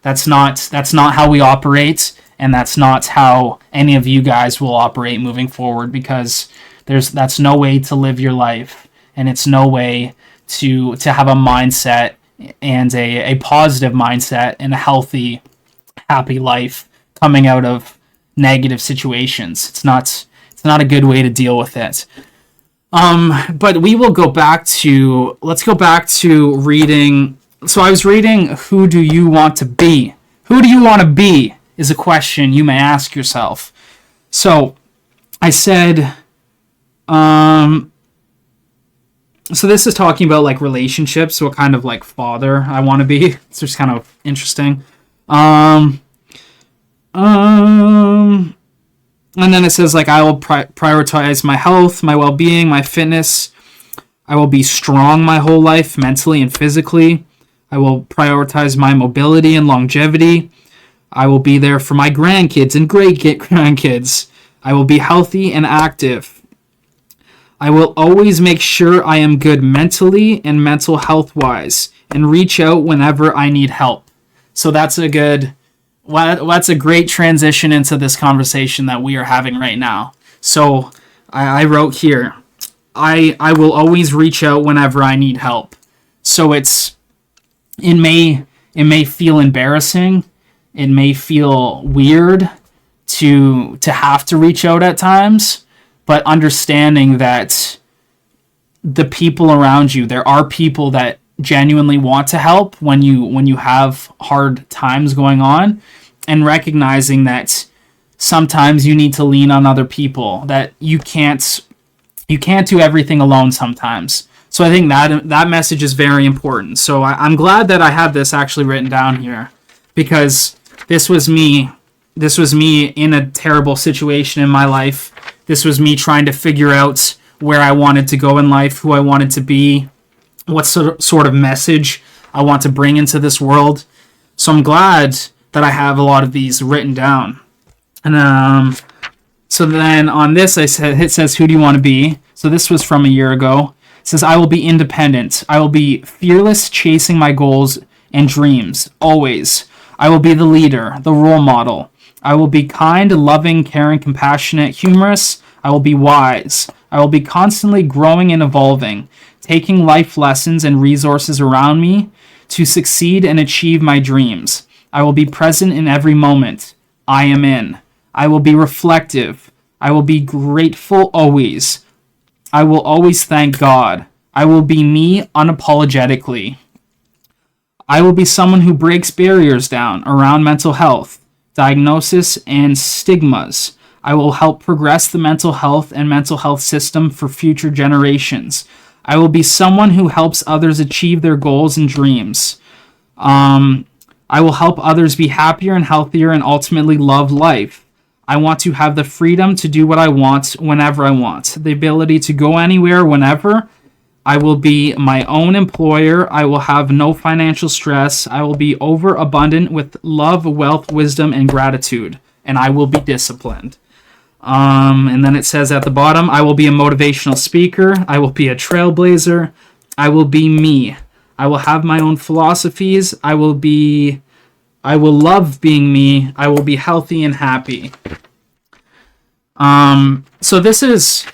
That's not how we operate, and that's not how any of you guys will operate moving forward, because that's no way to live your life, and it's no way to have a mindset, and a positive mindset, and a healthy, happy life coming out of negative situations. It's not a good way to deal with it. But let's go back to reading. So I was reading, who do you want to be? Who do you want to be is a question you may ask yourself. So I said, so this is talking about like relationships, what kind of like father I want to be. It's just kind of interesting. And then it says, like, I will prioritize my health, my well-being, my fitness. I will be strong my whole life, mentally and physically. I will prioritize my mobility and longevity. I will be there for my grandkids and great-grandkids. I will be healthy and active. I will always make sure I am good mentally and mental health-wise, and reach out whenever I need help. So that's a great transition into this conversation that we are having right now. So I wrote here, I will always reach out whenever I need help. So it may feel embarrassing. It may feel weird to have to reach out at times, but understanding that the people around you, there are people that genuinely want to help when you have hard times going on, and recognizing that sometimes you need to lean on other people, that you can't do everything alone sometimes. So I think that message is very important. So I'm glad that I have this actually written down here, because this was me in a terrible situation in my life. This was me trying to figure out where I wanted to go in life, who I wanted to be, what sort of message I want to bring into this world. So I'm glad that I have a lot of these written down. And so then on this, it says, who do you want to be? So this was from a year ago. It says, I will be independent. I will be fearless, chasing my goals and dreams, always. I will be the leader, the role model. I will be kind, loving, caring, compassionate, humorous. I will be wise. I will be constantly growing and evolving, taking life lessons and resources around me to succeed and achieve my dreams. I will be present in every moment I am in. I will be reflective. I will be grateful always. I will always thank God. I will be me unapologetically. I will be someone who breaks barriers down around mental health, diagnosis, and stigmas. I will help progress the mental health and mental health system for future generations. I will be someone who helps others achieve their goals and dreams. I will help others be happier and healthier and ultimately love life. I want to have the freedom to do what I want whenever I want, the ability to go anywhere whenever. I will be my own employer. I will have no financial stress. I will be overabundant with love, wealth, wisdom, and gratitude. And I will be disciplined. And then it says at the bottom, I will be a motivational speaker. I will be a trailblazer. I will be me. I will have my own philosophies. I will love being me. I will be healthy and happy. So this is,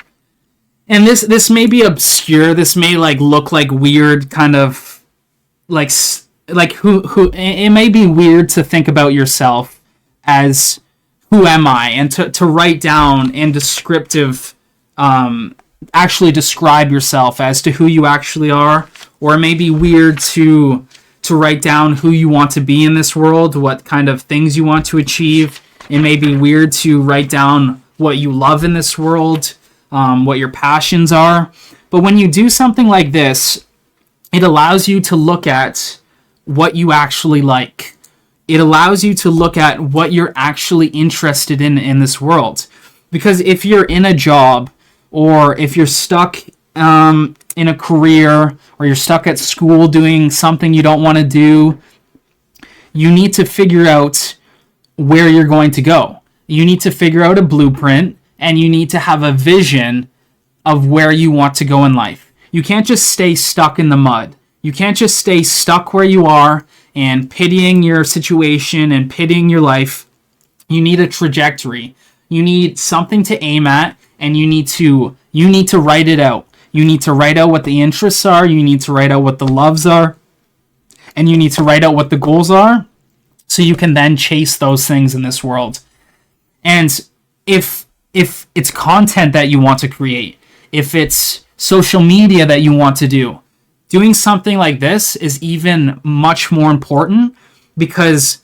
and this may be obscure. This may look like weird, kind of like who it may be weird to think about yourself as who am I, and to write down in descriptive, actually describe yourself as to who you actually are. Or it may be weird to write down who you want to be in this world, what kind of things you want to achieve. It may be weird to write down what you love in this world. what your passions are. But when you do something like this, it allows you to look at what you actually like. It allows you to look at what you're actually interested in this world. Because if you're in a job, or if you're stuck in a career, or you're stuck at school doing something you don't want to do, you need to figure out where you're going to go. You need to figure out a blueprint, and you need to have a vision of where you want to go in life. You can't just stay stuck in the mud. You can't just stay stuck where you are and pitying your situation and pitying your life. You need a trajectory. You need something to aim at, and you need to write it out. You need to write out what the interests are, you need to write out what the loves are, and you need to write out what the goals are, so you can then chase those things in this world. And if it's content that you want to create, if it's social media that you want to do, doing something like this is even much more important, because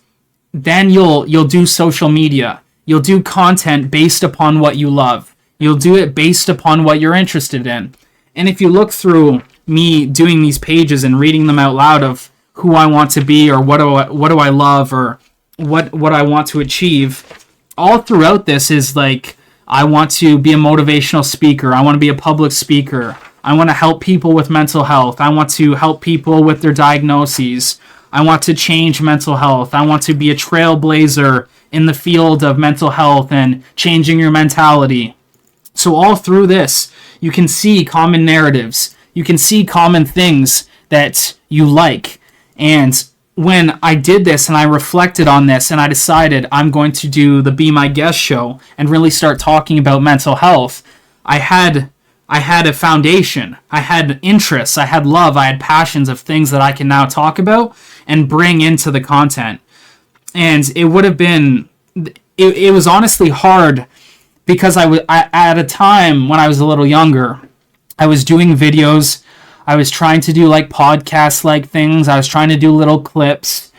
then you'll do social media. You'll do content based upon what you love. You'll do it based upon what you're interested in. And if you look through me doing these pages and reading them out loud of who I want to be, or what do I love, or what I want to achieve, all throughout this is like, I want to be a motivational speaker. I want to be a public speaker. I want to help people with mental health. I want to help people with their diagnoses. I want to change mental health. I want to be a trailblazer in the field of mental health and changing your mentality. So all through this, you can see common narratives. You can see common things that you like. And when I did this and I reflected on this and I decided I'm going to do the Be My Guest show and really start talking about mental health, I had a foundation. I had interests. I had love. I had passions of things that I can now talk about and bring into the content. And it would have been, it was honestly hard, because I at a time when I was a little younger, I was doing videos. I was trying to do like podcast-like things. I was trying to do little clips.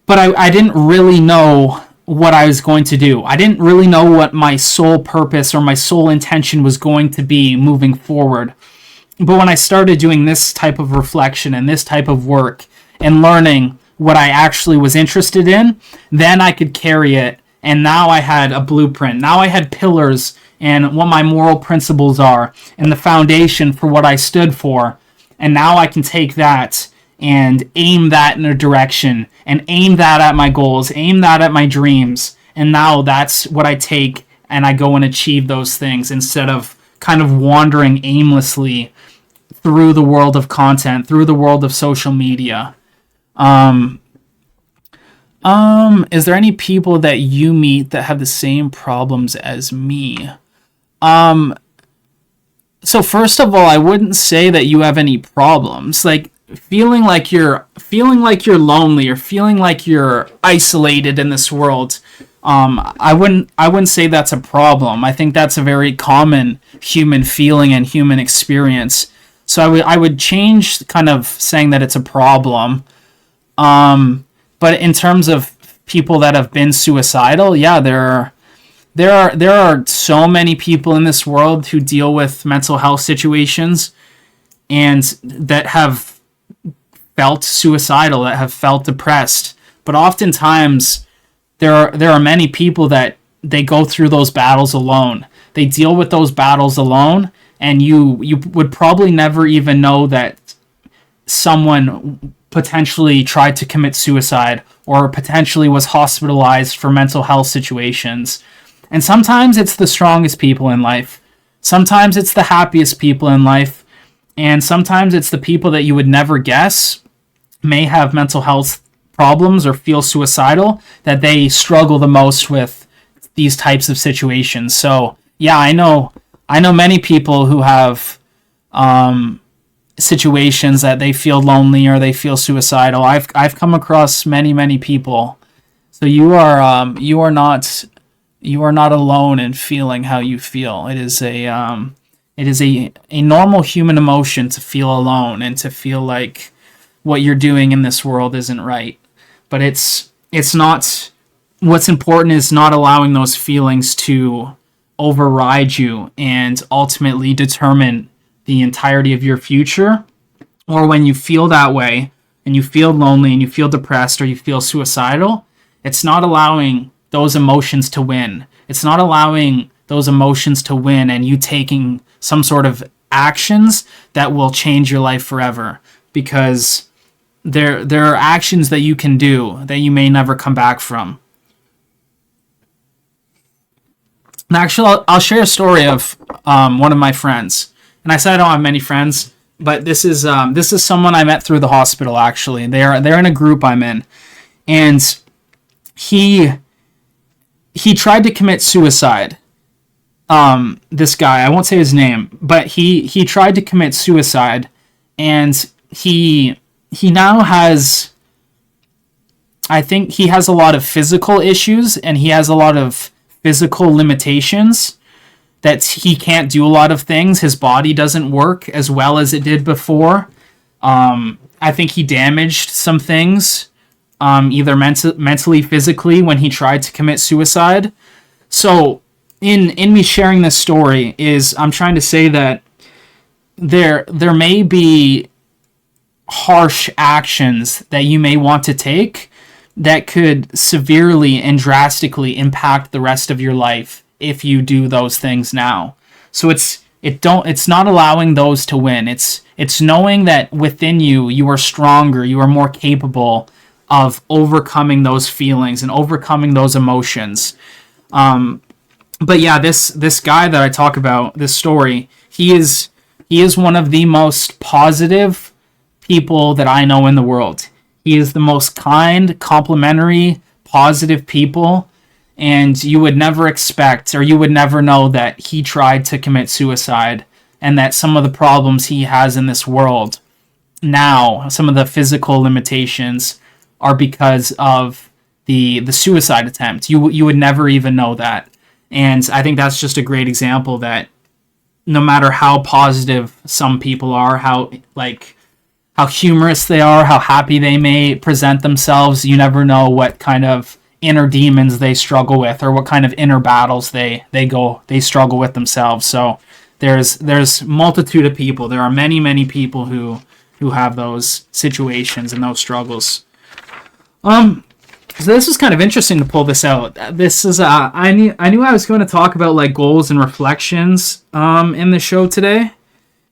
But I didn't really know what I was going to do. I didn't really know what my sole purpose or my sole intention was going to be moving forward. But when I started doing this type of reflection and this type of work and learning what I actually was interested in, then I could carry it. And now I had a blueprint. Now I had pillars and what my moral principles are and the foundation for what I stood for. And now I can take that and aim that in a direction and aim that at my goals, aim that at my dreams. And now that's what I take and I go and achieve those things instead of kind of wandering aimlessly through the world of content, through the world of social media. Is there any people that you meet that have the same problems as me? So first of all, I wouldn't say that you have any problems. Like feeling like you're lonely or feeling like you're isolated in this world. I wouldn't say that's a problem. I think that's a very common human feeling and human experience. So I would change kind of saying that it's a problem. But in terms of people that have been suicidal, yeah, there are so many people in this world who deal with mental health situations and that have felt suicidal, that have felt depressed. But oftentimes there are many people that they go through those battles alone. They deal with those battles alone, and you would probably never even know that someone potentially tried to commit suicide or potentially was hospitalized for mental health situations. And sometimes it's the strongest people in life. Sometimes it's the happiest people in life. And sometimes it's the people that you would never guess may have mental health problems or feel suicidal, that they struggle the most with these types of situations. So yeah, I know many people who have situations that they feel lonely or they feel suicidal. I've come across many people. So you are not alone in feeling how you feel. It is a normal human emotion to feel alone and to feel like what you're doing in this world isn't right. But it's not, what's important is not allowing those feelings to override you and ultimately determine the entirety of your future, or when you feel that way and you feel lonely and you feel depressed or you feel suicidal, it's not allowing those emotions to win. It's not allowing those emotions to win and you taking some sort of actions that will change your life forever, because there are actions that you can do that you may never come back from. And actually, I'll share a story of one of my friends. And I said I don't have many friends, but this is someone I met through the hospital. Actually, they're in a group I'm in, and he tried to commit suicide. This guy, I won't say his name, but he tried to commit suicide, and he now has, I think he has a lot of physical issues and he has a lot of physical limitations that he can't do a lot of things. His body doesn't work as well as it did before. I think he damaged some things, either mentally, physically, when he tried to commit suicide. So in me sharing this story is I'm trying to say that there may be harsh actions that you may want to take that could severely and drastically impact the rest of your life if you do those things now. So it's not allowing those to win. It's knowing that within you are stronger, you are more capable of overcoming those feelings and overcoming those emotions. But yeah, this guy that I talk about, this story, he is one of the most positive people that I know in the world. He is the most kind, complimentary, positive people, and you would never expect, or you would never know that he tried to commit suicide, and that some of the problems he has in this world now, some of the physical limitations, are because of the suicide attempt. You would never even know that. And I think that's just a great example that no matter how positive some people are, how humorous they are, how happy they may present themselves, you never know what kind of inner demons they struggle with, or what kind of inner battles they struggle with themselves. So there's multitude of people. There are many people who have those situations and those struggles. So this was kind of interesting to pull this out. This is I knew I was going to talk about like goals and reflections in the show today,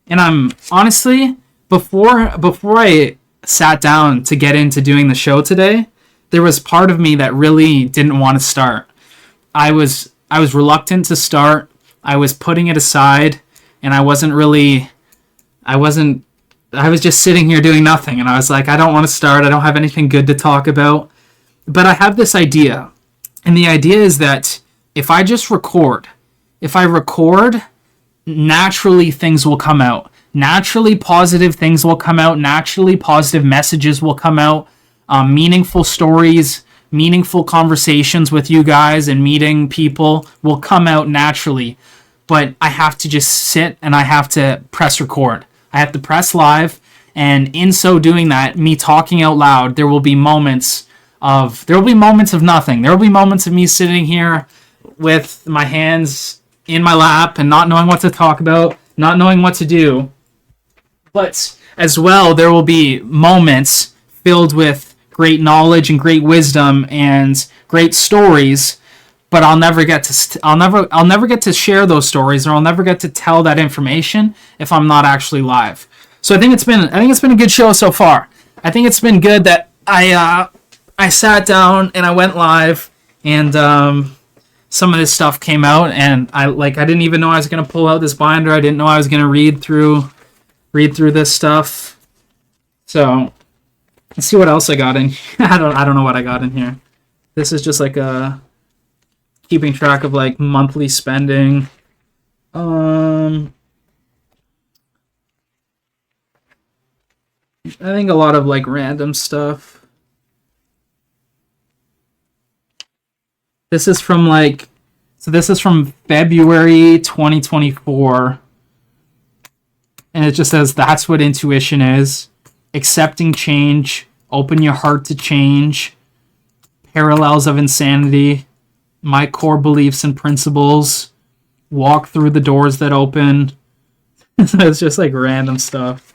and I'm honestly, before I sat down to get into doing the show today, there was part of me that really didn't want to start. I was reluctant to start. I was putting it aside, and I was just sitting here doing nothing, and I was like, I don't want to start. I don't have anything good to talk about. But I have this idea, and the idea is that if I record, naturally things will come out. Naturally positive things will come out. Naturally positive messages will come out. Meaningful stories, meaningful conversations with you guys and meeting people will come out naturally. But I have to just sit and I have to press record. I have to press live, and in so doing that, me talking out loud, there will be moments of nothing. There will be moments of me sitting here with my hands in my lap and not knowing what to talk about, not knowing what to do. But as well, there will be moments filled with great knowledge and great wisdom and great stories. But I'll never get to share those stories, or I'll never get to tell that information if I'm not actually live. So I think it's been a good show so far. I think it's been good that I sat down and I went live, and some of this stuff came out, and I didn't even know I was gonna pull out this binder. I didn't know I was gonna read through this stuff. So let's see what else I got in. I don't know what I got in here. This is just like a keeping track of like monthly spending. I think a lot of like random stuff. This is from February 2024. And it just says, that's what intuition is. Accepting change. Open your heart to change. Parallels of insanity. My core beliefs and principles. walk through the doors that open. So it's just like random stuff.